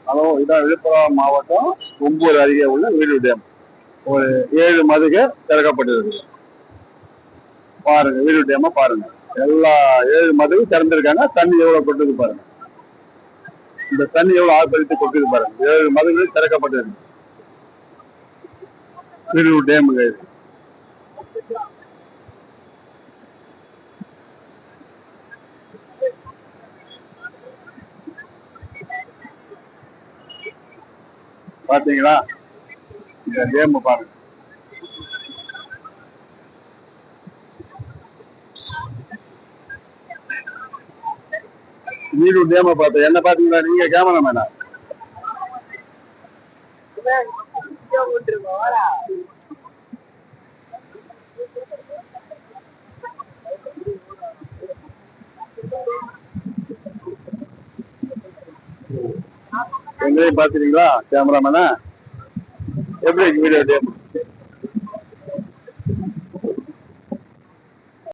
அதுவும் இதான் விழுப்புரம் மாவட்டம் கொம்பூர் அருகே உள்ள வீடு டேம். ஒரு 7 மதுகு திறக்கப்பட்டிருக்கு. பாருங்க வீடு டேம பாருங்க. எல்லா 7 மதுகு திறந்திருக்காங்க. தண்ணி எவ்வளவு கொட்டுது பாருங்க. இந்த தண்ணி எவ்வளவு ஆர்ப்பரித்து கொட்டுது பாருங்க. 7 மதுகள் திறக்கப்பட்டிருக்கு. வீடு டேமுங்க இது. பாத்தீங்களா? இந்த டேம் பாருங்க. வீடு டேம பார்த்து என்ன பாத்தீங்களா? நீங்க கேமராமேனா? எங்கேயும் பாத்துறீங்களா கேமராமேனா? எப்படி வீடியோ டேம்?